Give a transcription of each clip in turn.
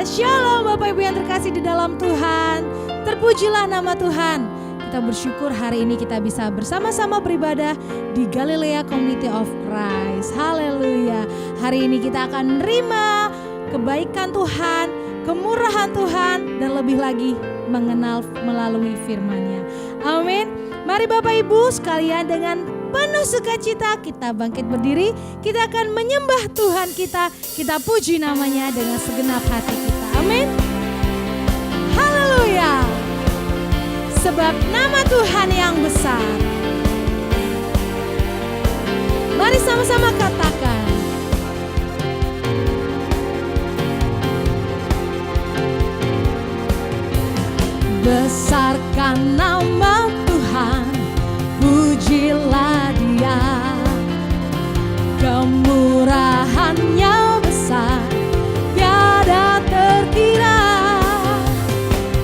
Shalom Bapak Ibu yang terkasih di dalam Tuhan. Terpujilah nama Tuhan. Kita bersyukur hari ini kita bisa bersama-sama beribadah di Galilea Community of Christ. Haleluya. Hari ini kita akan menerima kebaikan Tuhan, kemurahan Tuhan, dan lebih lagi mengenal melalui firman-Nya. Amin. Mari Bapak Ibu sekalian dengan penuh sukacita kita bangkit berdiri. Kita akan menyembah Tuhan kita puji namanya dengan segenap hati kita. Amin. Haleluya. Sebab nama Tuhan yang besar. Mari sama-sama katakan. Besarkan nama Tuhan, pujilah Dia. Kemurahan-Nya besar, tiada terkira.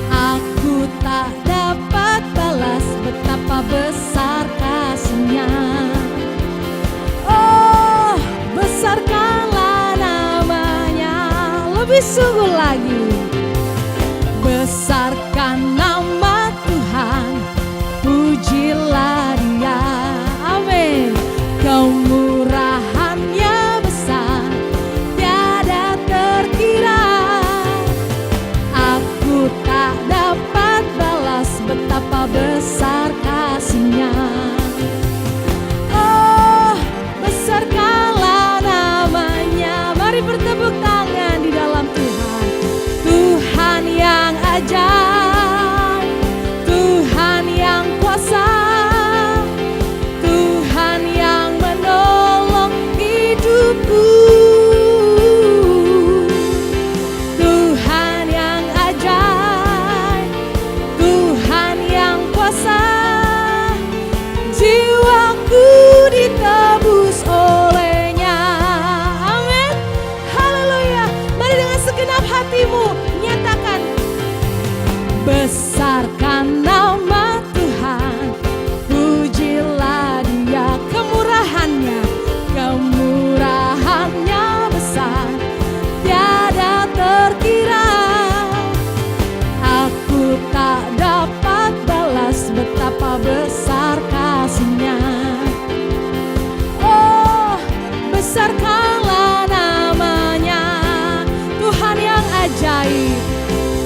Aku tak dapat balas betapa besar kasih-Nya. Oh, besarkanlah namanya, lebih sungguh lagi. Besarkan nama Tuhan, pujilah Dia. Amin. Kemurahan-Nya besar, tiada terkira. Aku tak dapat balas betapa besar kasih-Nya. Oh, besarkanlah namanya. Mari bertepuk tangan di dalam Tuhan. Tuhan yang ajaib, Tuhan yang kuasa, Tuhan yang menolong hidupku. Tuhan yang ajaib, Tuhan yang kuasa, jiwaku ditebus oleh-Nya. Amin. Haleluya. Mari dengan segenap hatimu nyatakan. Besarkan nama Tuhan, pujilah Dia. Kemurahan-Nya, kemurahan-Nya besar, tiada terkira. Aku tak dapat balas betapa besar kasih-Nya. Oh, besarkanlah namanya. Tuhan yang ajaib,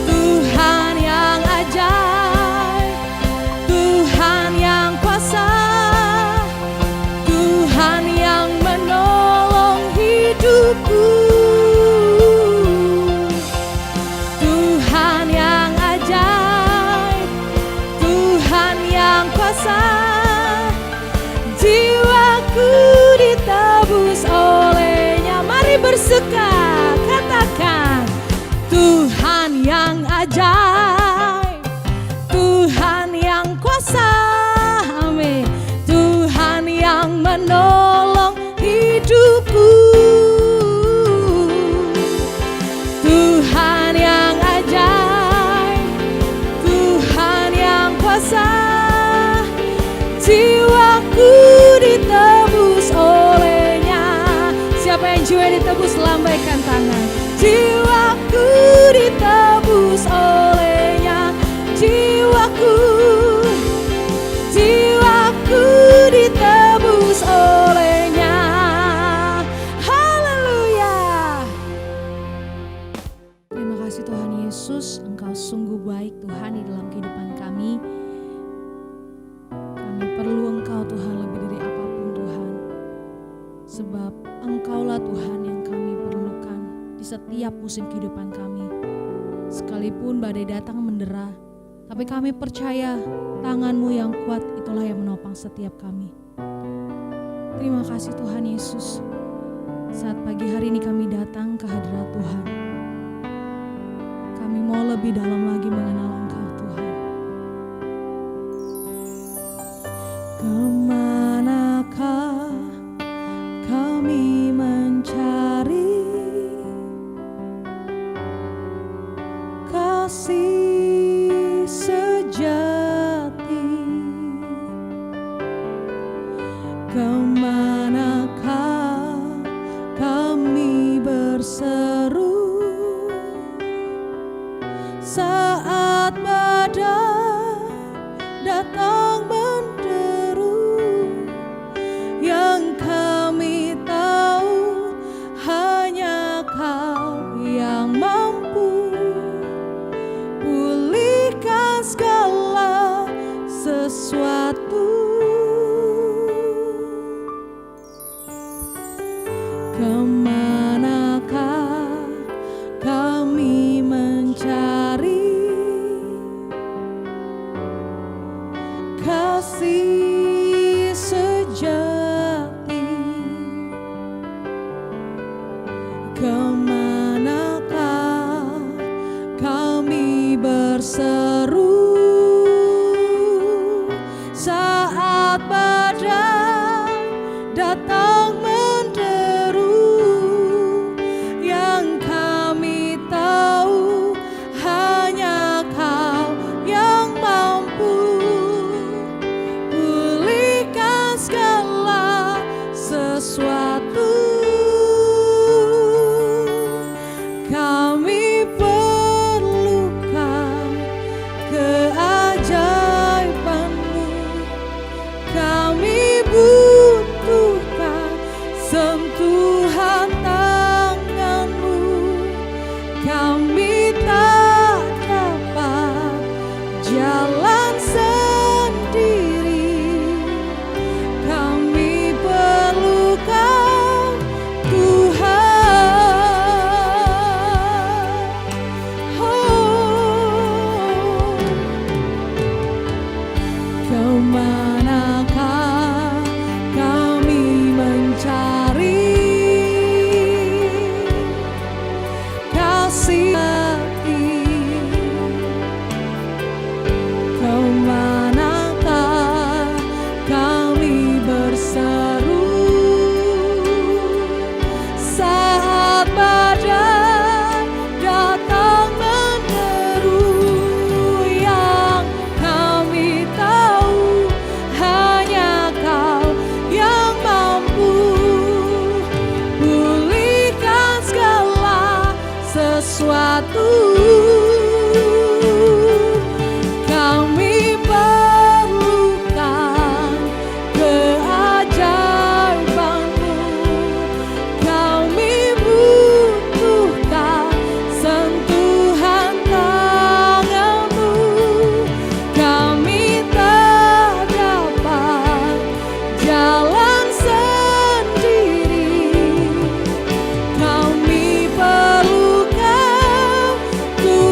Tuhan yang ajaib, Tuhan yang kuasa, Tuhan yang menolong hidupku. Tuhan yang ajaib, Tuhan yang kuasa, jiwaku ditebus oleh-Nya. Mari bersuka, katakan. Tuhan yang ajaib, Tuhan yang kuasa, amin. Tuhan yang menolong hidupku. Tuhan yang ajaib, Tuhan yang kuasa, jiwaku ditebus oleh-Nya. Siapa yang jiwa ditebus, lambaikan tangan. Jiwaku ditebus oleh-Nya. Jiwaku, jiwaku ditebus oleh-Nya. Haleluya. Terima kasih Tuhan Yesus, Engkau sungguh baik Tuhan di dalam kehidupan kami. Kami perlu Engkau Tuhan lebih dari apapun Tuhan. Sebab Engkaulah Tuhan yang kami perlukan di setiap musim kehidupan kami. Sekalipun badai datang mendera, tapi kami percaya tangan-Mu yang kuat itulah yang menopang setiap kami. Terima kasih Tuhan Yesus. Saat pagi hari ini kami datang ke hadirat Tuhan. Kami mau lebih dalam lagi mengenal Engkau Tuhan. Kemanakah kami mencari kasih sejati? Kemanakah kami berseru saat badai datang menderu, yang kami tahu hanya Kau yang mampu pulihkan segala sesuatu. Kemanakah kami mencari kasih sejati? Kemanakah kami berseru saat badai datang menderu, yang kami tahu hanya Kau yang mampu pulihkan segala sesuatu. Kami perlukan keajaiban-Mu, kami butuhkan sentuhan tangan-Mu, kami tak dapat jalan sendiri, kami perlukan Tuhan. Kemanakah kami mencari kasih hati? Kemanakah kami berseru saat badai datang menderu, yang kami tahu hanya Kau yang mampu pulihkan segala sesuatu. Kami perlukan keajaiban-Mu, kami butuhkan sentuhan tangan-Mu, kami tak dapat jalan sendiri, kami perlukan Tuhan.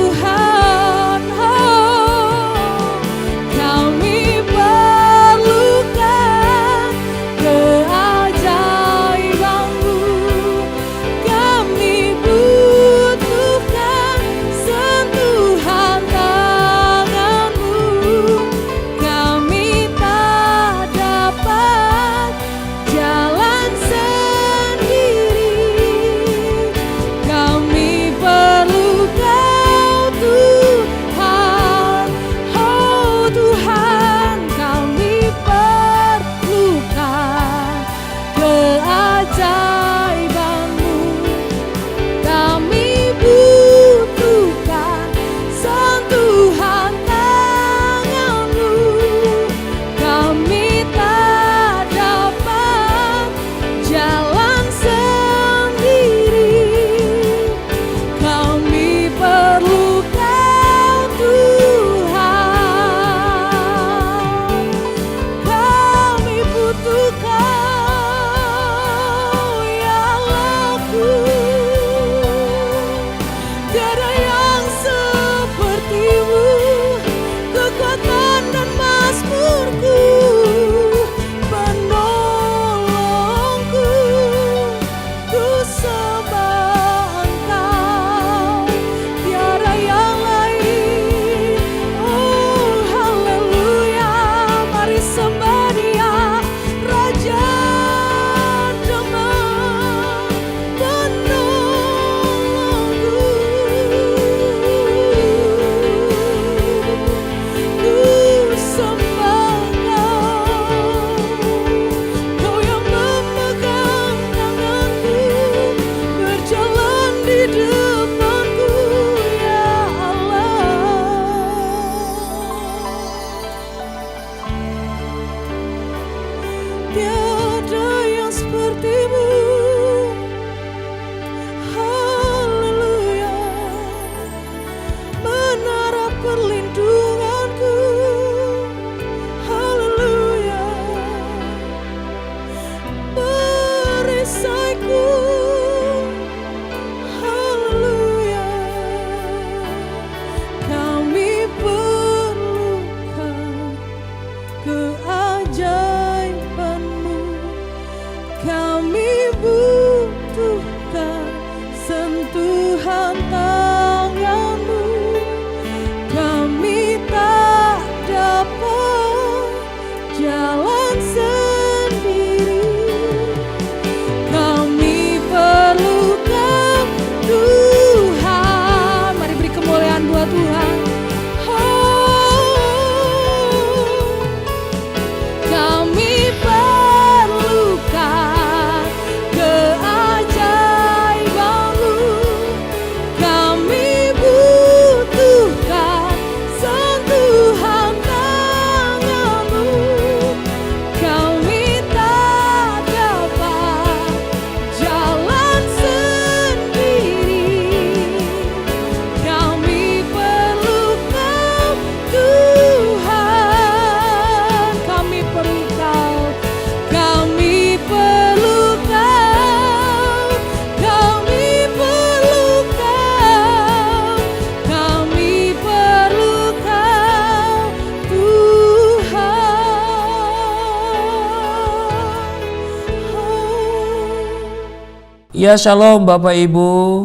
Ya, shalom Bapak Ibu,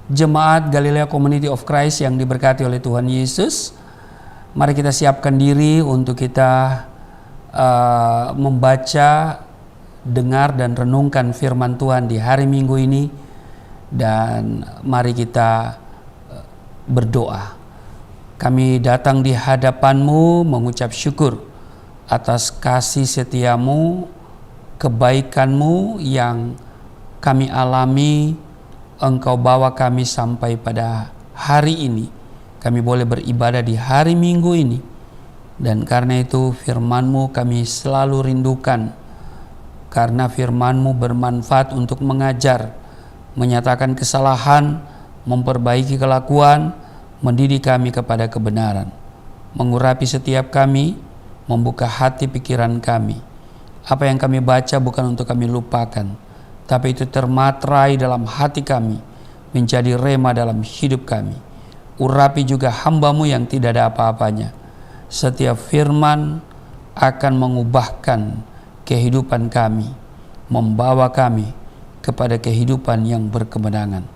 jemaat Galilea Community of Christ yang diberkati oleh Tuhan Yesus. Mari kita siapkan diri untuk kita membaca, dengar dan renungkan firman Tuhan di hari Minggu ini. Dan mari kita berdoa. Kami datang di hadapan-Mu mengucap syukur atas kasih setiamu, kebaikan-Mu yang kami alami. Engkau bawa kami sampai pada hari ini. Kami boleh beribadah di hari Minggu ini. Dan karena itu firman-Mu kami selalu rindukan. Karena firman-Mu bermanfaat untuk mengajar, menyatakan kesalahan, memperbaiki kelakuan, mendidik kami kepada kebenaran, mengurapi setiap kami, membuka hati pikiran kami. Apa yang kami baca bukan untuk kami lupakan, tapi itu termaterai dalam hati kami, menjadi rema dalam hidup kami. Urapi juga hamba-Mu yang tidak ada apa-apanya. Setiap firman akan mengubahkan kehidupan kami, membawa kami kepada kehidupan yang berkemenangan.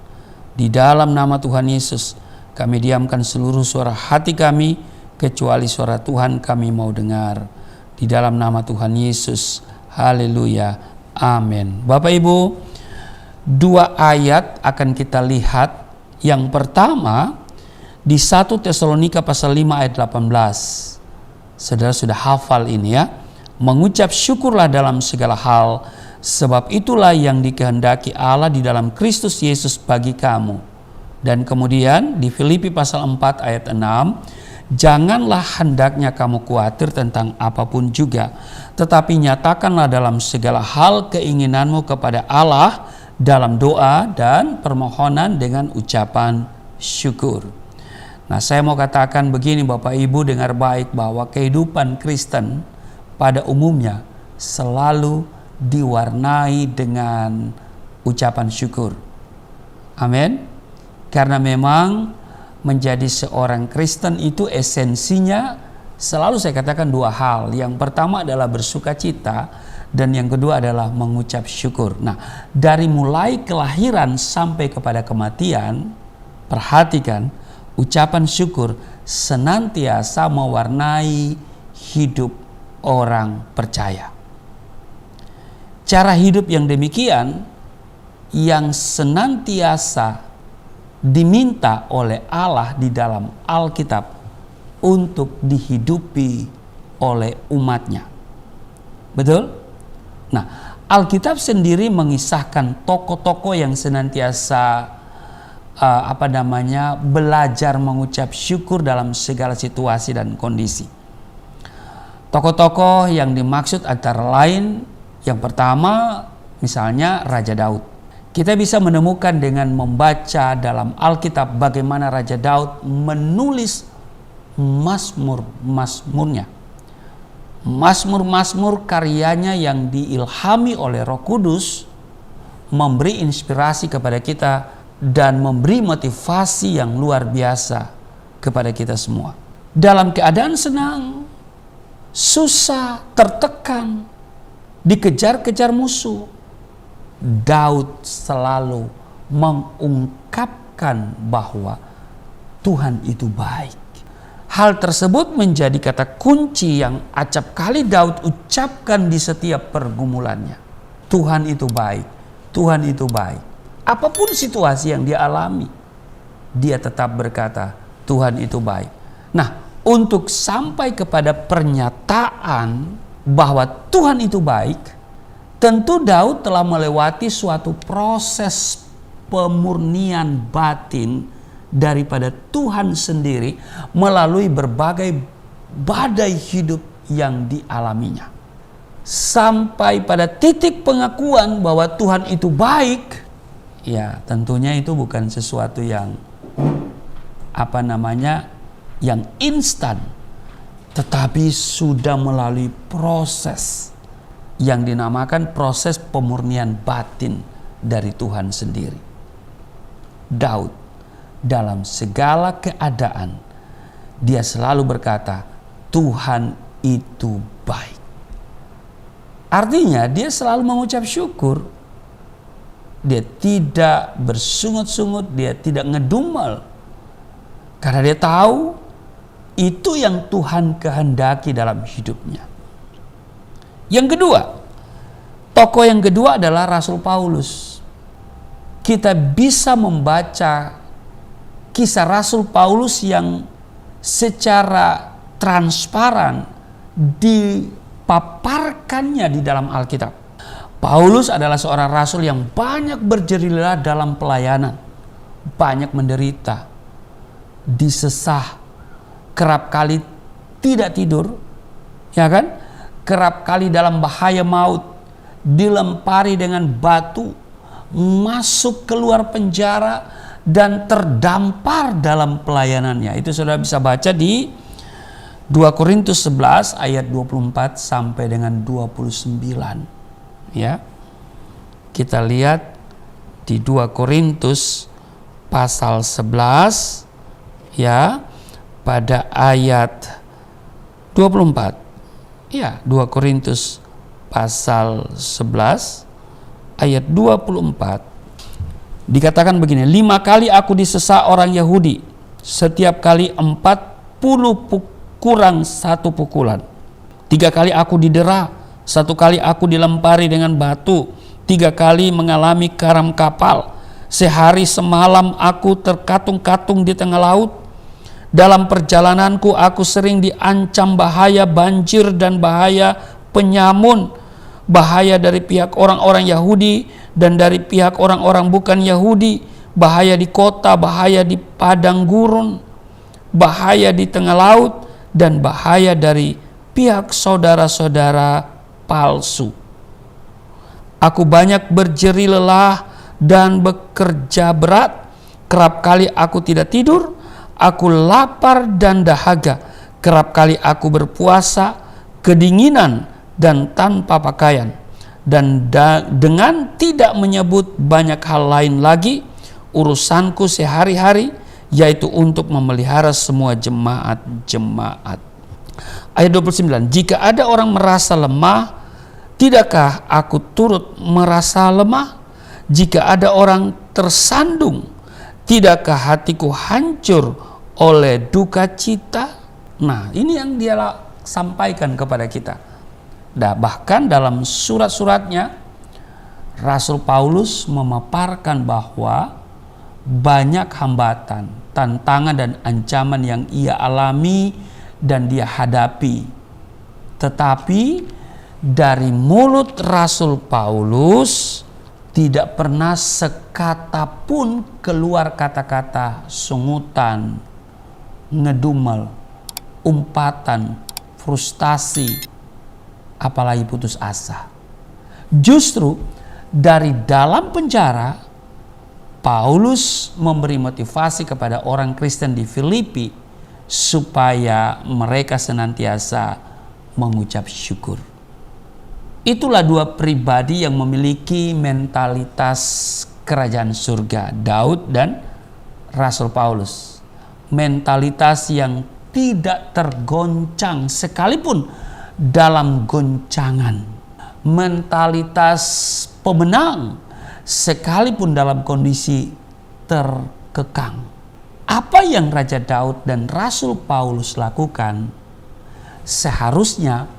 Di dalam nama Tuhan Yesus, kami diamkan seluruh suara hati kami, kecuali suara Tuhan kami mau dengar. Di dalam nama Tuhan Yesus, haleluya. Amin. Bapak Ibu, dua ayat akan kita lihat. Yang pertama di 1 Tesalonika pasal 5 ayat 18. Saudara sudah hafal ini ya. Mengucap syukurlah dalam segala hal, sebab itulah yang dikehendaki Allah di dalam Kristus Yesus bagi kamu. Dan kemudian di Filipi pasal 4 ayat 6. Janganlah hendaknya kamu khawatir tentang apapun juga, tetapi nyatakanlah dalam segala hal keinginanmu kepada Allah dalam doa dan permohonan dengan ucapan syukur. Nah, saya mau katakan begini Bapak Ibu, dengar baik bahwa kehidupan Kristen pada umumnya selalu diwarnai dengan ucapan syukur. Amin. Karena memang menjadi seorang Kristen itu esensinya selalu saya katakan dua hal. Yang pertama adalah bersukacita dan yang kedua adalah mengucap syukur. Nah, dari mulai kelahiran sampai kepada kematian, perhatikan ucapan syukur senantiasa mewarnai hidup orang percaya. Cara hidup yang demikian yang senantiasa diminta oleh Allah di dalam Alkitab untuk dihidupi oleh umatnya. Betul? Nah, Alkitab sendiri mengisahkan tokoh-tokoh yang senantiasa belajar mengucap syukur dalam segala situasi dan kondisi. Tokoh-tokoh yang dimaksud antara lain, yang pertama misalnya Raja Daud. Kita bisa menemukan dengan membaca dalam Alkitab bagaimana Raja Daud menulis mazmur-mazmurnya. Mazmur-mazmur karyanya yang diilhami oleh Roh Kudus memberi inspirasi kepada kita dan memberi motivasi yang luar biasa kepada kita semua. Dalam keadaan senang, susah, tertekan, dikejar-kejar musuh, Daud selalu mengungkapkan bahwa Tuhan itu baik. Hal tersebut menjadi kata kunci yang acap kali Daud ucapkan di setiap pergumulannya. Tuhan itu baik, Tuhan itu baik. Apapun situasi yang dia alami, dia tetap berkata, Tuhan itu baik. Nah, untuk sampai kepada pernyataan bahwa Tuhan itu baik, tentu Daud telah melewati suatu proses pemurnian batin daripada Tuhan sendiri melalui berbagai badai hidup yang dialaminya. Sampai pada titik pengakuan bahwa Tuhan itu baik, ya tentunya itu bukan sesuatu yang yang instan, tetapi sudah melalui proses yang dinamakan proses pemurnian batin dari Tuhan sendiri. Daud dalam segala keadaan dia selalu berkata, Tuhan itu baik. Artinya dia selalu mengucap syukur dia tidak bersungut-sungut, dia tidak ngedumel. Karena dia tahu itu yang Tuhan kehendaki dalam hidupnya. Yang kedua, tokoh yang kedua adalah Rasul Paulus. Kita bisa membaca kisah Rasul Paulus yang secara transparan dipaparkannya di dalam Alkitab. Paulus adalah seorang rasul yang banyak berjerila dalam pelayanan, banyak menderita, disesah, kerap kali tidak tidur, ya kan? Kerap kali dalam bahaya maut, dilempari dengan batu, masuk keluar penjara, dan terdampar dalam pelayanannya. Itu saudara bisa baca di 2 Korintus 11 ayat 24 sampai dengan 29. Ya. Kita lihat di 2 Korintus pasal 11 ya, pada ayat 24. Ya, 2 Korintus pasal 11 ayat 24. Dikatakan begini, 5 kali aku disesa orang Yahudi, setiap kali 40 kurang 1 pukulan. 3 kali aku didera, 1 kali aku dilempari dengan batu, 3 kali mengalami karam kapal, sehari semalam aku terkatung-katung di tengah laut. Dalam perjalananku aku sering diancam bahaya banjir dan bahaya penyamun, bahaya dari pihak orang-orang Yahudi dan dari pihak orang-orang bukan Yahudi, bahaya di kota, bahaya di padang gurun, bahaya di tengah laut, dan bahaya dari pihak saudara-saudara palsu. Aku banyak berjeri lelah dan bekerja berat, kerap kali aku tidak tidur, aku lapar dan dahaga, kerap kali aku berpuasa, kedinginan dan tanpa pakaian, dan dengan tidak menyebut banyak hal lain lagi, urusanku sehari-hari yaitu untuk memelihara semua jemaat-jemaat. Ayat 29, jika ada orang merasa lemah, tidakkah aku turut merasa lemah? Jika ada orang tersandung, tidakkah hatiku hancur oleh duka cita? Nah, ini yang dia sampaikan kepada kita. Bahkan dalam surat-suratnya, Rasul Paulus memaparkan bahwa banyak hambatan, tantangan dan ancaman yang ia alami dan dia hadapi. Tetapi dari mulut Rasul Paulus tidak pernah sekata pun keluar kata-kata sungutan, ngedumel, umpatan, frustasi, apalagi putus asa. Justru dari dalam penjara, Paulus memberi motivasi kepada orang Kristen di Filipi supaya mereka senantiasa mengucap syukur. Itulah 2 pribadi yang memiliki mentalitas kerajaan surga, Daud dan Rasul Paulus. Mentalitas yang tidak tergoncang sekalipun dalam goncangan. Mentalitas pemenang sekalipun dalam kondisi terkekang. Apa yang Raja Daud dan Rasul Paulus lakukan seharusnya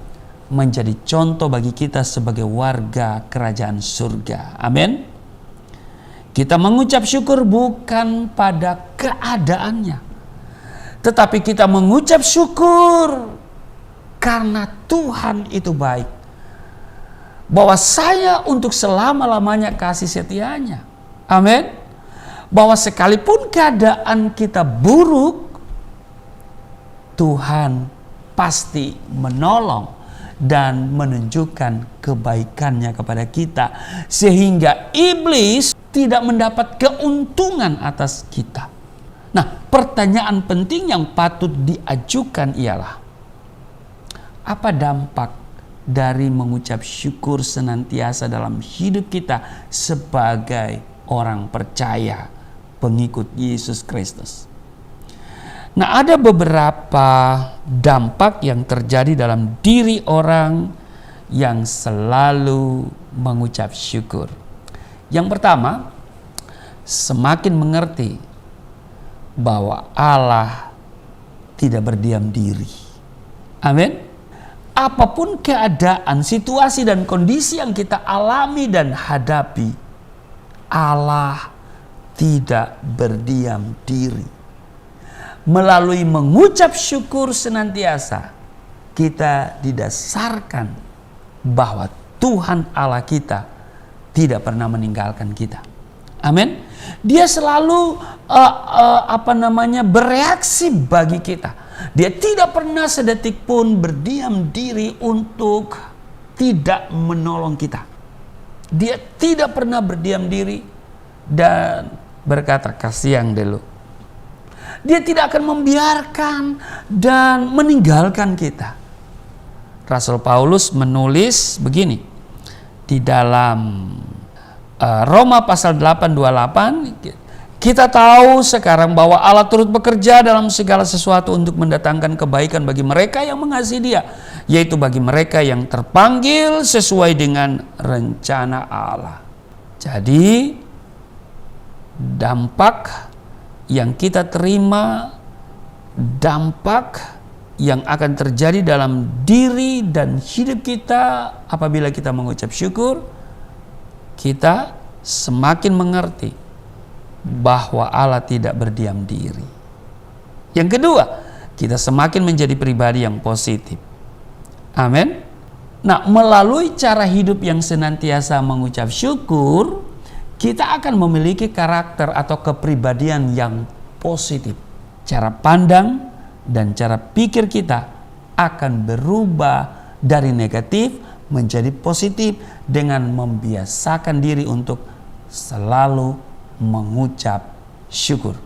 menjadi contoh bagi kita sebagai warga kerajaan surga. Amin. Kita mengucap syukur bukan pada keadaannya, tetapi kita mengucap syukur karena Tuhan itu baik. Bahwa saya untuk selama-lamanya kasih setianya. Amin. Bahwa sekalipun keadaan kita buruk, Tuhan pasti menolong dan menunjukkan kebaikannya kepada kita, sehingga iblis tidak mendapat keuntungan atas kita. Nah, pertanyaan penting yang patut diajukan ialah, apa dampak dari mengucap syukur senantiasa dalam hidup kita sebagai orang percaya, pengikut Yesus Kristus? Nah, ada beberapa dampak yang terjadi dalam diri orang yang selalu mengucap syukur. Yang pertama, semakin mengerti bahwa Allah tidak berdiam diri. Amin. Apapun keadaan, situasi dan kondisi yang kita alami dan hadapi, Allah tidak berdiam diri. Melalui mengucap syukur senantiasa, kita didasarkan bahwa Tuhan Allah kita tidak pernah meninggalkan kita. Amin. Dia selalu bereaksi bagi kita. Dia tidak pernah sedetik pun berdiam diri untuk tidak menolong kita. Dia tidak pernah berdiam diri dan berkata, kasihan dulu. Dia tidak akan membiarkan dan meninggalkan kita. Rasul Paulus menulis begini di dalam Roma pasal 8:28, kita tahu sekarang bahwa Allah turut bekerja dalam segala sesuatu untuk mendatangkan kebaikan bagi mereka yang mengasihi Dia, yaitu bagi mereka yang terpanggil sesuai dengan rencana Allah. Jadi dampak yang kita terima, dampak yang akan terjadi dalam diri dan hidup kita apabila kita mengucap syukur, kita semakin mengerti bahwa Allah tidak berdiam diri. Yang kedua, kita semakin menjadi pribadi yang positif. Amin. Nah, melalui cara hidup yang senantiasa mengucap syukur, kita akan memiliki karakter atau kepribadian yang positif. Cara pandang dan cara pikir kita akan berubah dari negatif menjadi positif dengan membiasakan diri untuk selalu mengucap syukur.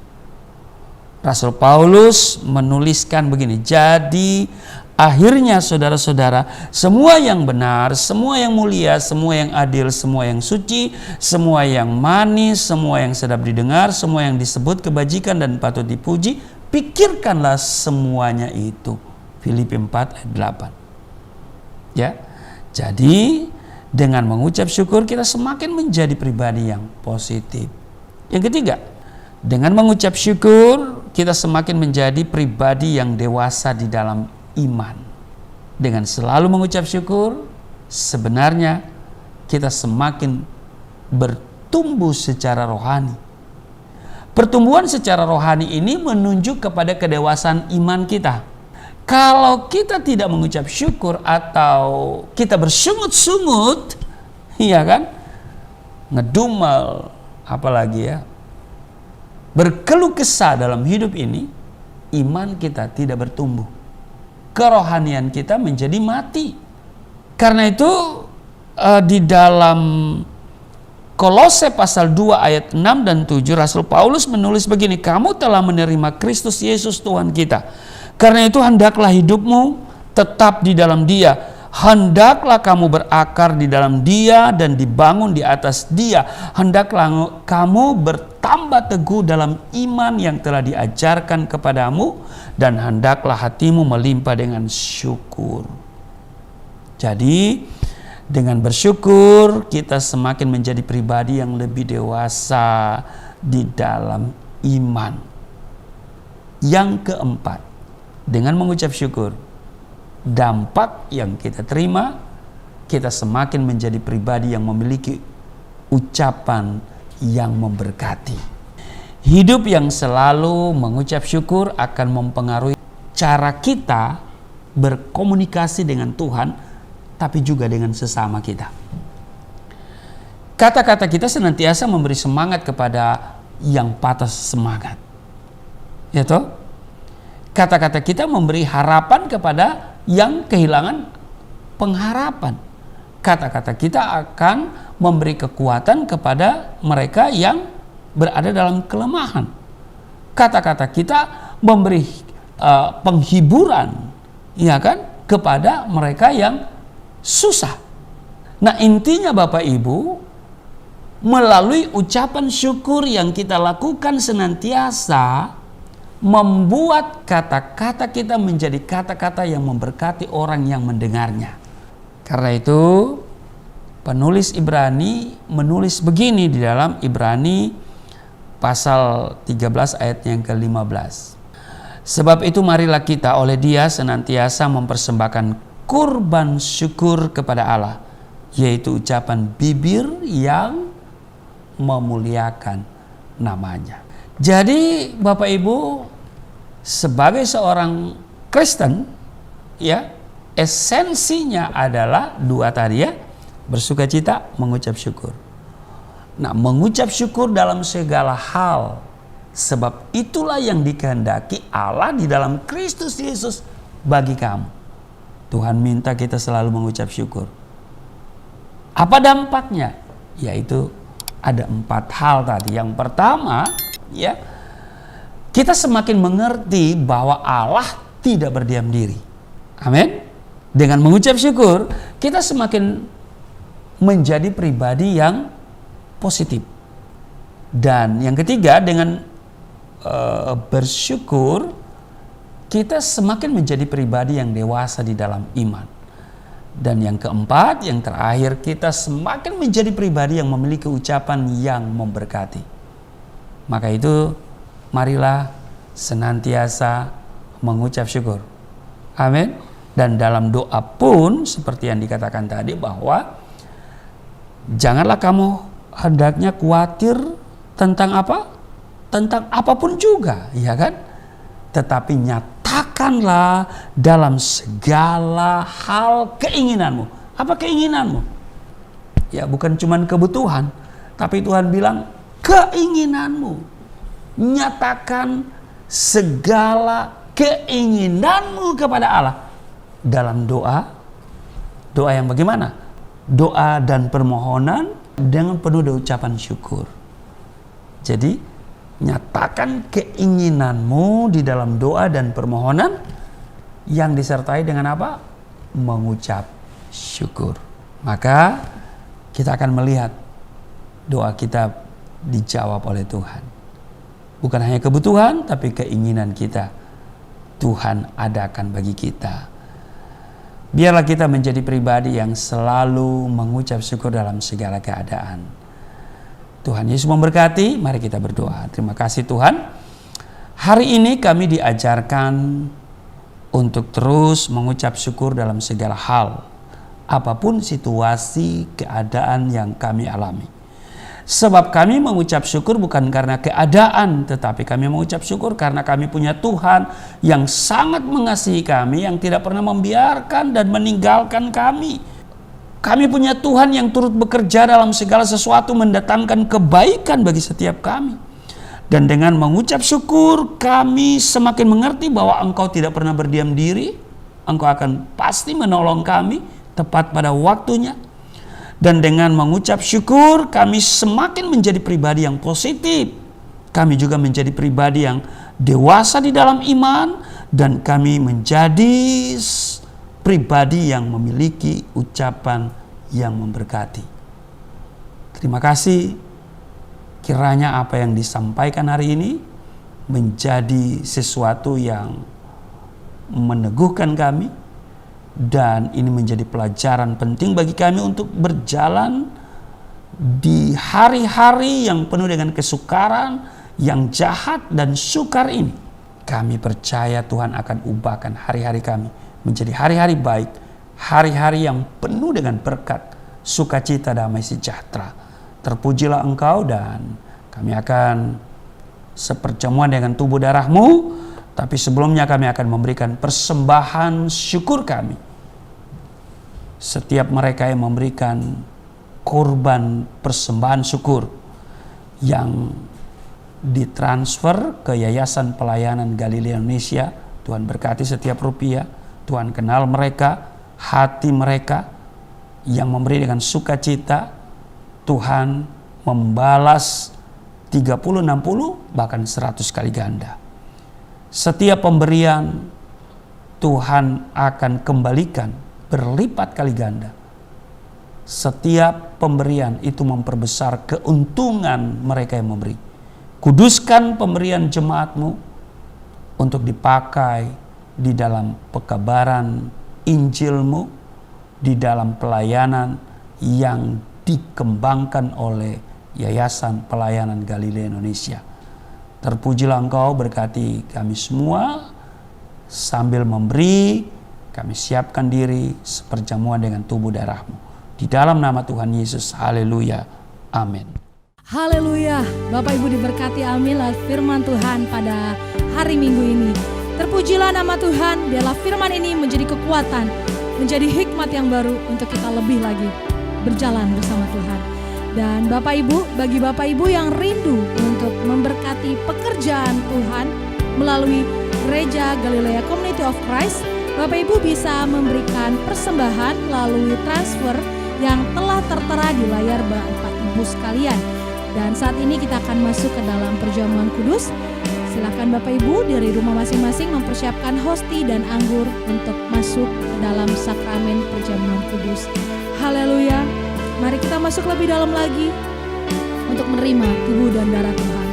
Rasul Paulus menuliskan begini, jadi akhirnya saudara-saudara, semua yang benar, semua yang mulia, semua yang adil, semua yang suci, semua yang manis, semua yang sedap didengar, semua yang disebut kebajikan dan patut dipuji, pikirkanlah semuanya itu. Filipi 4 ayat 8. Ya. Jadi dengan mengucap syukur kita semakin menjadi pribadi yang positif. Yang ketiga, dengan mengucap syukur kita semakin menjadi pribadi yang dewasa di dalam iman. Dengan selalu mengucap syukur, sebenarnya kita semakin bertumbuh secara rohani. Pertumbuhan secara rohani ini menunjuk kepada kedewasaan iman kita. Kalau kita tidak mengucap syukur atau kita bersungut-sungut, iya kan, ngedumel, apalagi ya, berkeluh kesah dalam hidup ini, iman kita tidak bertumbuh. Kerohanian kita menjadi mati. Karena itu di dalam Kolose pasal 2 ayat 6 dan 7 Rasul Paulus menulis begini, kamu telah menerima Kristus Yesus Tuhan kita. Karena itu hendaklah hidupmu tetap di dalam Dia. Hendaklah kamu berakar di dalam Dia dan dibangun di atas Dia. Hendaklah kamu bertambah teguh dalam iman yang telah diajarkan kepadamu, dan hendaklah hatimu melimpah dengan syukur. Jadi dengan bersyukur kita semakin menjadi pribadi yang lebih dewasa di dalam iman. Yang keempat, dengan mengucap syukur, dampak yang kita terima, kita semakin menjadi pribadi yang memiliki ucapan yang memberkati. Hidup yang selalu mengucap syukur akan mempengaruhi cara kita berkomunikasi dengan Tuhan, tapi juga dengan sesama kita. Kata-kata kita senantiasa memberi semangat kepada yang patah semangat. Ya toh? Kata-kata kita memberi harapan kepada yang kehilangan pengharapan. Kata-kata kita akan memberi kekuatan kepada mereka yang berada dalam kelemahan. Kata-kata kita memberi penghiburan, ya kan, kepada mereka yang susah. Nah, intinya Bapak Ibu, melalui ucapan syukur yang kita lakukan senantiasa membuat kata-kata kita menjadi kata-kata yang memberkati orang yang mendengarnya. Karena itu Penulis Ibrani menulis begini di dalam Ibrani pasal 13 ayat yang ke-15. Sebab itu marilah kita oleh Dia senantiasa mempersembahkan kurban syukur kepada Allah, yaitu ucapan bibir yang memuliakan namanya. Jadi Bapak Ibu, sebagai seorang Kristen, ya, esensinya adalah dua tadi ya, bersukacita, mengucap syukur. Nah, mengucap syukur dalam segala hal, sebab itulah yang dikehendaki Allah di dalam Kristus Yesus bagi kamu. Tuhan minta kita selalu mengucap syukur. Apa dampaknya? Yaitu ada 4 hal tadi. Yang pertama, ya, kita semakin mengerti bahwa Allah tidak berdiam diri. Amin. Dengan mengucap syukur, kita semakin menjadi pribadi yang positif. Dan yang ketiga, dengan bersyukur, kita semakin menjadi pribadi yang dewasa di dalam iman. Dan yang keempat, yang terakhir, kita semakin menjadi pribadi yang memiliki ucapan yang memberkati. Maka itu, marilah senantiasa mengucap syukur. Amin. Dan dalam doa pun, seperti yang dikatakan tadi, bahwa janganlah kamu hendaknya khawatir tentang apa? Tentang apapun juga, ya kan? Tetapi nyatakanlah dalam segala hal keinginanmu. Apa keinginanmu? Ya, bukan cuma kebutuhan, tapi Tuhan bilang keinginanmu. Nyatakan segala keinginanmu kepada Allah dalam doa. Doa yang bagaimana? Doa dan permohonan dengan penuh ucapan syukur. Jadi nyatakan keinginanmu di dalam doa dan permohonan yang disertai dengan apa? Mengucap syukur. Maka kita akan melihat doa kita dijawab oleh Tuhan. Bukan hanya kebutuhan, tapi keinginan kita Tuhan adakan bagi kita. Biarlah kita menjadi pribadi yang selalu mengucap syukur dalam segala keadaan. Tuhan Yesus memberkati, mari kita berdoa. Terima kasih Tuhan. Hari ini kami diajarkan untuk terus mengucap syukur dalam segala hal. Apapun situasi, keadaan yang kami alami. Sebab kami mengucap syukur bukan karena keadaan, tetapi kami mengucap syukur karena kami punya Tuhan yang sangat mengasihi kami, yang tidak pernah membiarkan dan meninggalkan kami. Kami punya Tuhan yang turut bekerja dalam segala sesuatu, mendatangkan kebaikan bagi setiap kami. Dan dengan mengucap syukur, kami semakin mengerti bahwa Engkau tidak pernah berdiam diri. Engkau akan pasti menolong kami tepat pada waktunya. Dan dengan mengucap syukur, kami semakin menjadi pribadi yang positif. Kami juga menjadi pribadi yang dewasa di dalam iman. Dan kami menjadi pribadi yang memiliki ucapan yang memberkati. Terima kasih. Kiranya apa yang disampaikan hari ini menjadi sesuatu yang meneguhkan kami. Dan ini menjadi pelajaran penting bagi kami untuk berjalan di hari-hari yang penuh dengan kesukaran, yang jahat dan sukar ini. Kami percaya Tuhan akan ubahkan hari-hari kami menjadi hari-hari baik, hari-hari yang penuh dengan berkat, sukacita, damai sejahtera. Terpujilah Engkau, dan kami akan seperjamuan dengan tubuh darah-Mu. Tapi sebelumnya kami akan memberikan persembahan syukur kami. Setiap mereka yang memberikan korban persembahan syukur yang ditransfer ke Yayasan Pelayanan Galilea Indonesia, Tuhan berkati setiap rupiah. Tuhan kenal mereka, hati mereka yang memberi dengan sukacita. Tuhan membalas 30, 60, bahkan 100 kali ganda. Setiap pemberian Tuhan akan kembalikan berlipat kali ganda. Setiap pemberian itu memperbesar keuntungan mereka yang memberi. Kuduskan pemberian jemaat-Mu untuk dipakai di dalam pekabaran Injil-Mu, di dalam pelayanan yang dikembangkan oleh Yayasan Pelayanan Galilea Indonesia. Terpujilah Engkau, berkati kami semua. Sambil memberi, kami siapkan diri seperjamuan dengan tubuh darah-Mu. Di dalam nama Tuhan Yesus, haleluya, amin. Haleluya, Bapak Ibu diberkati, amin, lewat firman Tuhan pada hari Minggu ini. Terpujilah nama Tuhan, biarlah firman ini menjadi kekuatan, menjadi hikmat yang baru untuk kita lebih lagi berjalan bersama Tuhan. Dan Bapak Ibu, bagi Bapak Ibu yang rindu untuk memberkati pekerjaan Tuhan melalui Gereja Galilea Community of Christ, Bapak Ibu bisa memberikan persembahan melalui transfer yang telah tertera di layar Bapak Ibu sekalian. Dan saat ini kita akan masuk ke dalam perjamuan kudus. Silakan Bapak Ibu dari rumah masing-masing mempersiapkan hosti dan anggur untuk masuk ke dalam sakramen perjamuan kudus. Haleluya. Mari kita masuk lebih dalam lagi untuk menerima tubuh dan darah Tuhan.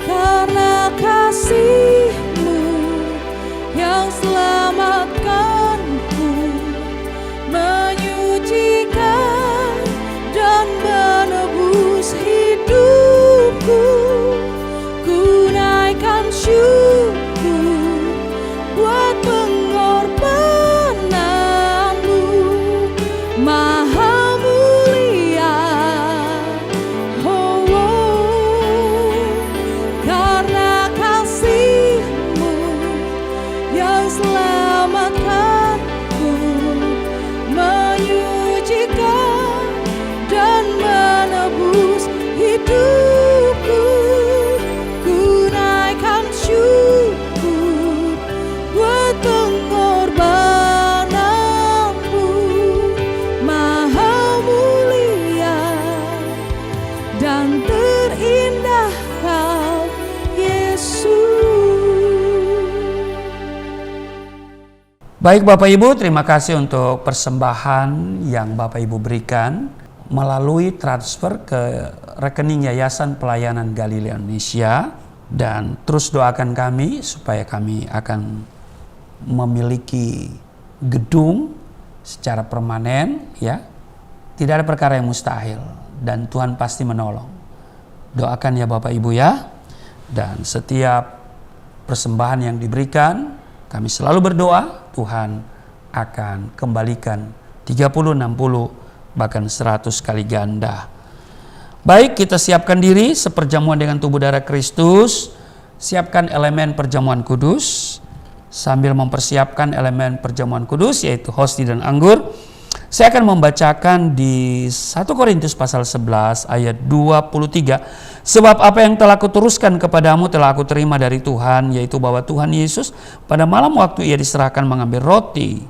Karena kasih-Mu yang selamatkanku, menyucikan dan menebus hidupku, ku naikkan syukur buat pengorbananmu, Maha mulia. Oh, oh. Karena kasih-Mu yang selamatkanku, menyucikan dan menebus hidupku, ku naikkan syukur buat pengorbananmu, Maha mulia dan terindah Kau, Yesus. Baik Bapak Ibu, terima kasih untuk persembahan yang Bapak Ibu berikan melalui transfer ke rekening Yayasan Pelayanan Galilea Indonesia. Dan terus doakan kami supaya kami akan memiliki gedung secara permanen, ya. Tidak ada perkara yang mustahil dan Tuhan pasti menolong. Doakan ya Bapak Ibu ya. Dan setiap persembahan yang diberikan, kami selalu berdoa Tuhan akan kembalikan 30, 60, bahkan 100 kali ganda. Baik, kita siapkan diri seperjamuan dengan tubuh darah Kristus. Siapkan elemen perjamuan kudus. Sambil mempersiapkan elemen perjamuan kudus yaitu hosti dan anggur, saya akan membacakan di 1 Korintus pasal 11 ayat 23. Sebab apa yang telah kuteruskan kepadamu telah aku terima dari Tuhan, yaitu bahwa Tuhan Yesus pada malam waktu ia diserahkan mengambil roti,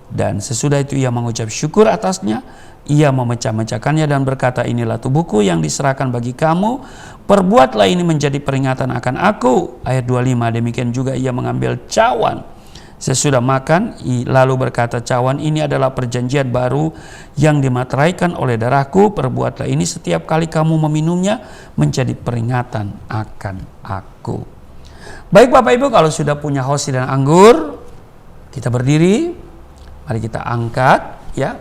dan sesudah itu ia mengucap syukur atasnya, ia memecah-mecahkannya dan berkata, inilah tubuhku yang diserahkan bagi kamu, perbuatlah ini menjadi peringatan akan aku. Ayat 25, demikian juga ia mengambil cawan sesudah makan, lalu berkata, cawan ini adalah perjanjian baru yang dimateraikan oleh darahku, perbuatlah ini setiap kali kamu meminumnya menjadi peringatan akan aku. Baik Bapak Ibu, kalau sudah punya hosti dan anggur, kita berdiri, mari kita angkat ya.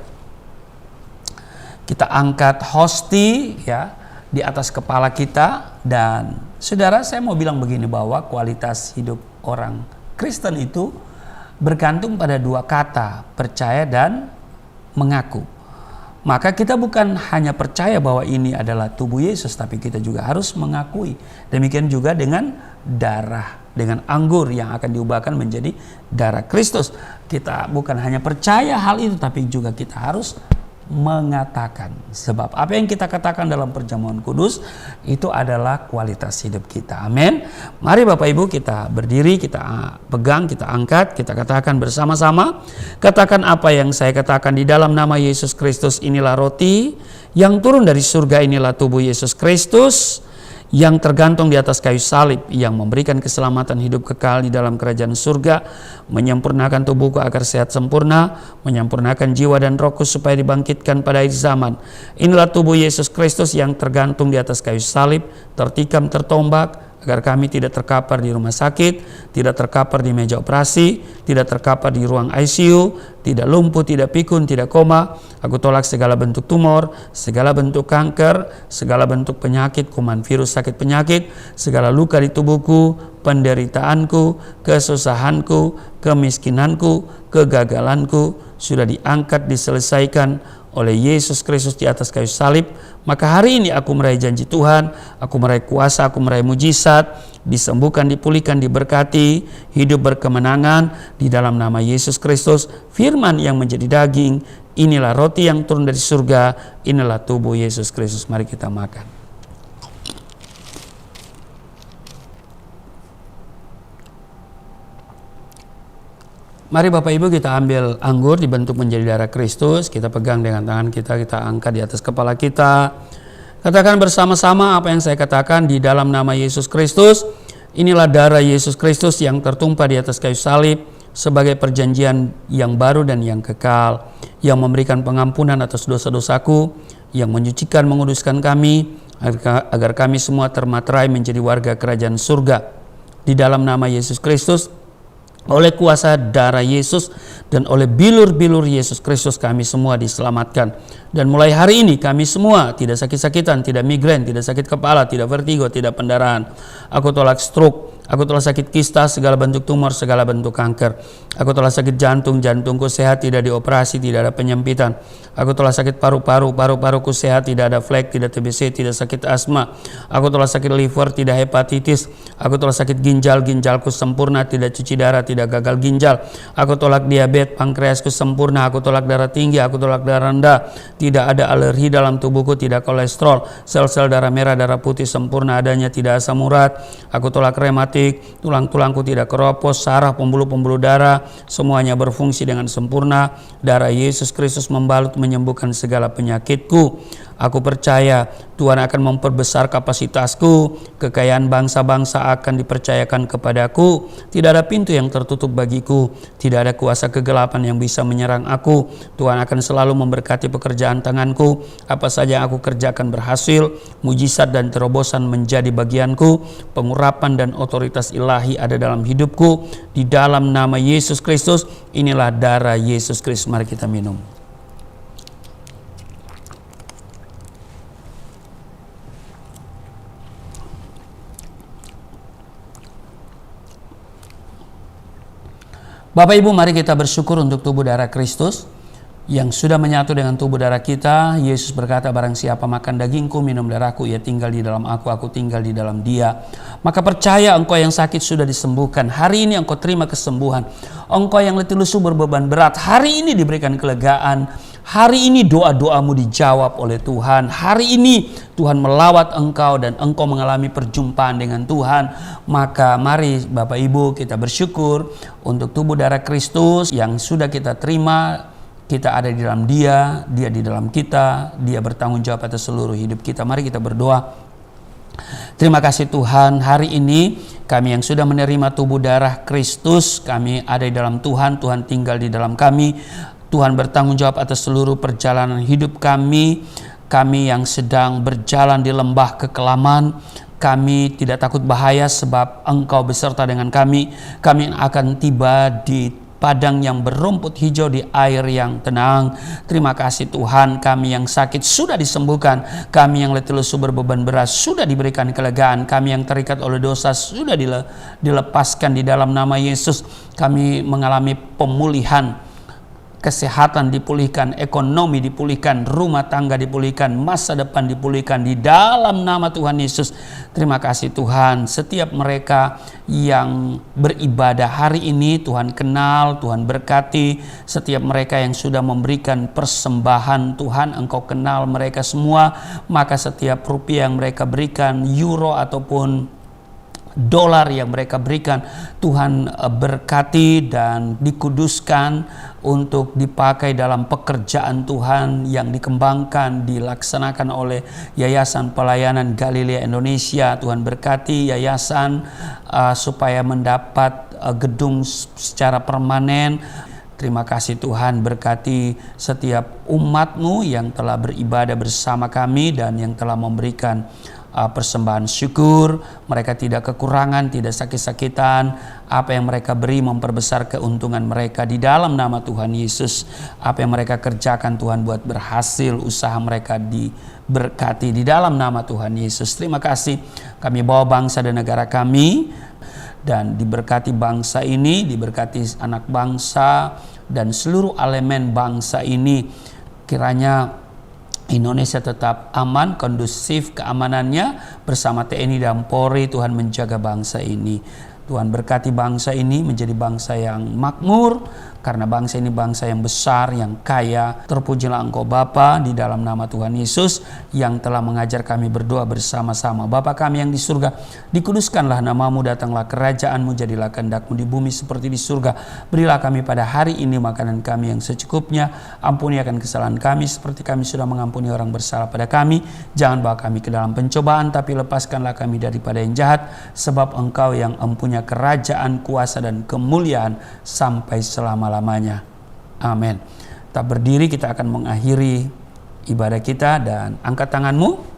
Kita angkat hosti ya di atas kepala kita. Dan saudara, saya mau bilang begini, bahwa kualitas hidup orang Kristen itu bergantung pada dua kata, percaya dan mengaku. Maka kita bukan hanya percaya bahwa ini adalah tubuh Yesus, tapi kita juga harus mengakui. Demikian juga dengan darah, dengan anggur yang akan diubahkan menjadi darah Kristus. Kita bukan hanya percaya hal itu, tapi juga kita harus mengatakan. Sebab apa yang kita katakan dalam perjamuan kudus itu adalah kualitas hidup kita. Amin. Mari Bapak Ibu kita berdiri, kita pegang, kita angkat, kita katakan bersama-sama. Katakan apa yang saya katakan di dalam nama Yesus Kristus. Inilah roti yang turun dari surga, inilah tubuh Yesus Kristus yang tergantung di atas kayu salib, yang memberikan keselamatan hidup kekal di dalam kerajaan surga, menyempurnakan tubuhku agar sehat sempurna, menyempurnakan jiwa dan rohku supaya dibangkitkan pada akhir zaman. Inilah tubuh Yesus Kristus yang tergantung di atas kayu salib, tertikam, tertombak, agar kami tidak terkapar di rumah sakit, tidak terkapar di meja operasi, tidak terkapar di ruang ICU, tidak lumpuh, tidak pikun, tidak koma. Aku tolak segala bentuk tumor, segala bentuk kanker, segala bentuk penyakit, kuman virus sakit penyakit, segala luka di tubuhku, penderitaanku, kesusahanku, kemiskinanku, kegagalanku sudah diangkat, diselesaikan oleh Yesus Kristus di atas kayu salib. Maka hari ini aku meraih janji Tuhan, aku meraih kuasa, aku meraih mujizat, disembuhkan, dipulihkan, diberkati, hidup berkemenangan di dalam nama Yesus Kristus. Firman yang menjadi daging, inilah roti yang turun dari surga, inilah tubuh Yesus Kristus. Mari kita makan. Mari Bapak Ibu kita ambil anggur dibentuk menjadi darah Kristus. Kita pegang dengan tangan kita, kita angkat di atas kepala kita. Katakan bersama-sama apa yang saya katakan di dalam nama Yesus Kristus. Inilah darah Yesus Kristus yang tertumpah di atas kayu salib sebagai perjanjian yang baru dan yang kekal, yang memberikan pengampunan atas dosa-dosaku, yang menyucikan, menguduskan kami, agar kami semua termaterai menjadi warga kerajaan surga. Di dalam nama Yesus Kristus, oleh kuasa darah Yesus dan oleh bilur-bilur Yesus Kristus kami semua diselamatkan. Dan mulai hari ini kami semua tidak sakit-sakitan, tidak migrain, tidak sakit kepala, tidak vertigo, tidak pendarahan. Aku tolak stroke, aku telah sakit kista, segala bentuk tumor, segala bentuk kanker. Aku telah sakit jantung, jantungku sehat, tidak dioperasi, tidak ada penyempitan. Aku telah sakit paru-paru, paru-paruku sehat, tidak ada flek, tidak TBC, tidak sakit asma. Aku telah sakit liver, tidak hepatitis. Aku telah sakit ginjal, ginjalku sempurna, tidak cuci darah, tidak gagal ginjal. Aku tolak diabetes, pankreasku sempurna. Aku tolak darah tinggi, aku tolak darah rendah. Tidak ada alergi dalam tubuhku, tidak kolesterol. Sel-sel darah merah, darah putih sempurna adanya, tidak asam urat. Aku tolak rematik, tulang-tulangku tidak keropos, saraf, pembuluh-pembuluh darah, semuanya berfungsi dengan sempurna. Darah Yesus Kristus membalut, menyembuhkan segala penyakitku. Aku percaya Tuhan akan memperbesar kapasitasku. Kekayaan bangsa-bangsa akan dipercayakan kepadaku. Tidak ada pintu yang tertutup bagiku. Tidak ada kuasa kegelapan yang bisa menyerang aku. Tuhan akan selalu memberkati pekerjaan tanganku. Apa saja yang aku kerjakan berhasil. Mujizat dan terobosan menjadi bagianku. Pengurapan dan otoritas ilahi ada dalam hidupku. Di dalam nama Yesus Kristus, inilah darah Yesus Kristus. Mari kita minum. Bapak Ibu, mari kita bersyukur untuk tubuh darah Kristus yang sudah menyatu dengan tubuh darah kita. Yesus berkata, barang siapa makan dagingku, minum darahku, ia tinggal di dalam aku tinggal di dalam dia. Maka percaya engkau yang sakit sudah disembuhkan. Hari ini engkau terima kesembuhan. Engkau yang letih lesu berbeban berat, hari ini diberikan kelegaan. Hari ini doa-doamu dijawab oleh Tuhan. Hari ini Tuhan melawat engkau dan engkau mengalami perjumpaan dengan Tuhan. Maka mari Bapak Ibu kita bersyukur untuk tubuh darah Kristus yang sudah kita terima. Kita ada di dalam Dia, Dia di dalam kita, Dia bertanggung jawab atas seluruh hidup kita. Mari kita berdoa. Terima kasih Tuhan, hari ini kami yang sudah menerima tubuh darah Kristus, kami ada di dalam Tuhan, Tuhan tinggal di dalam kami. Tuhan bertanggung jawab atas seluruh perjalanan hidup kami. Kami yang sedang berjalan di lembah kekelaman, kami tidak takut bahaya sebab Engkau beserta dengan kami. Kami akan tiba di padang yang berumput hijau, di air yang tenang. Terima kasih Tuhan, kami yang sakit sudah disembuhkan. Kami yang letih lesu berbeban berat sudah diberikan kelegaan. Kami yang terikat oleh dosa sudah dilepaskan di dalam nama Yesus. Kami mengalami pemulihan. Kesehatan dipulihkan, ekonomi dipulihkan, rumah tangga dipulihkan, masa depan dipulihkan di dalam nama Tuhan Yesus. Terima kasih Tuhan, setiap mereka yang beribadah hari ini Tuhan kenal, Tuhan berkati. Setiap mereka yang sudah memberikan persembahan Tuhan, Engkau kenal mereka semua. Maka setiap rupiah yang mereka berikan, euro ataupun dolar yang mereka berikan, Tuhan berkati dan dikuduskan untuk dipakai dalam pekerjaan Tuhan yang dikembangkan, dilaksanakan oleh Yayasan Pelayanan Galilea Indonesia. Tuhan berkati yayasan supaya mendapat gedung secara permanen. Terima kasih Tuhan, berkati setiap umat-Mu yang telah beribadah bersama kami dan yang telah memberikan persembahan syukur. Mereka tidak kekurangan, tidak sakit-sakitan. Apa yang mereka beri memperbesar keuntungan mereka di dalam nama Tuhan Yesus. Apa yang mereka kerjakan Tuhan buat berhasil, usaha mereka diberkati di dalam nama Tuhan Yesus. Terima kasih, kami bawa bangsa dan negara kami, dan diberkati bangsa ini, diberkati anak bangsa dan seluruh elemen bangsa ini. Kiranya Indonesia tetap aman, kondusif keamanannya bersama TNI dan Polri. Tuhan menjaga bangsa ini. Tuhan berkati bangsa ini menjadi bangsa yang makmur, karena bangsa ini bangsa yang besar, yang kaya. Terpujilah Engkau Bapa di dalam nama Tuhan Yesus yang telah mengajar kami berdoa bersama-sama. Bapa kami yang di surga, dikuduskanlah namamu, datanglah kerajaanmu, jadilah kehendakmu di bumi seperti di surga. Berilah kami pada hari ini makanan kami yang secukupnya. Ampuni akan kesalahan kami seperti kami sudah mengampuni orang bersalah pada kami. Jangan bawa kami ke dalam pencobaan, tapi lepaskanlah kami daripada yang jahat, sebab Engkau yang empunya kerajaan, kuasa dan kemuliaan sampai selama-lamanya. Amin. Tak berdiri, kita akan mengakhiri ibadah kita, dan angkat tanganmu.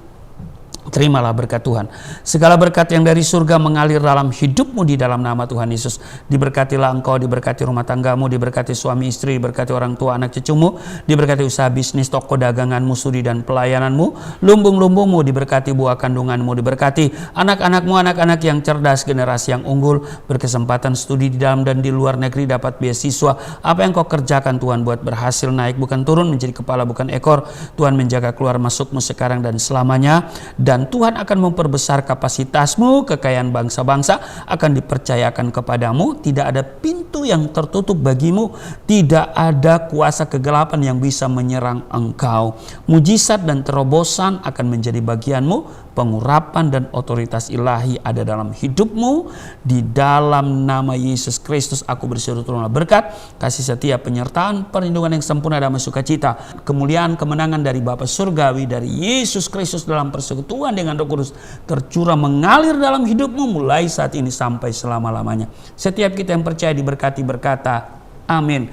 Terimalah berkat Tuhan. Segala berkat yang dari surga mengalir dalam hidupmu di dalam nama Tuhan Yesus. Diberkatilah engkau, diberkati rumah tanggamu, diberkati suami istri, diberkati orang tua anak cucumu, diberkati usaha bisnis, toko daganganmu, studi dan pelayananmu, lumbung-lumbungmu, diberkati buah kandunganmu, diberkati anak-anakmu, anak-anak yang cerdas, generasi yang unggul, berkesempatan studi di dalam dan di luar negeri, dapat beasiswa. Apa yang kau kerjakan Tuhan buat berhasil, naik bukan turun, menjadi kepala bukan ekor. Tuhan menjaga keluar masukmu sekarang dan selamanya. Dan Tuhan akan memperbesar kapasitasmu, kekayaan bangsa-bangsa akan dipercayakan kepadamu. Tidak ada pintu yang tertutup bagimu, tidak ada kuasa kegelapan yang bisa menyerang engkau. Mujizat dan terobosan akan menjadi bagianmu. Pengurapan dan otoritas ilahi ada dalam hidupmu. Di dalam nama Yesus Kristus aku bersyukur turunlah berkat, kasih setia, penyertaan, perlindungan yang sempurna dan sukacita, kemuliaan, kemenangan dari Bapa Surgawi, dari Yesus Kristus dalam persekutuan dengan Roh Kudus tercurah mengalir dalam hidupmu mulai saat ini sampai selama-lamanya. Setiap kita yang percaya diberkati berkata amin.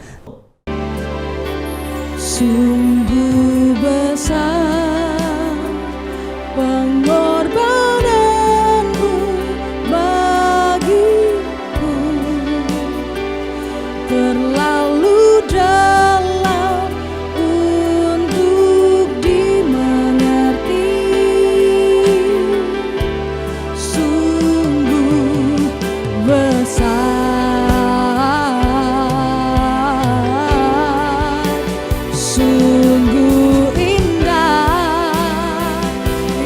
Sungguh besar pengorbananmu bagiku, terlalu dalam untuk dimengerti. Sungguh besar, sungguh indah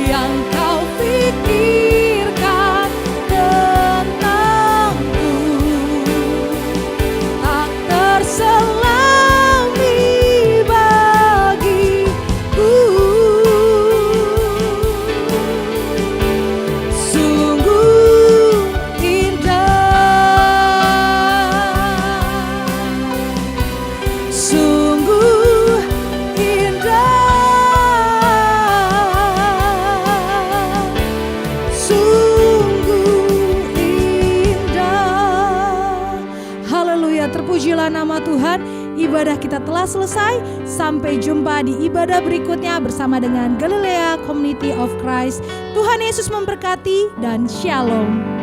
yang kau pikirkan tentangku, tak terselami bagiku. Sungguh indah, sungguh indah, sungguh indah. Haleluya, terpujilah nama Tuhan. Ibadah kita telah selesai. Sampai jumpa di ibadah berikutnya bersama dengan Galilea Community of Christ. Tuhan Yesus memberkati dan shalom.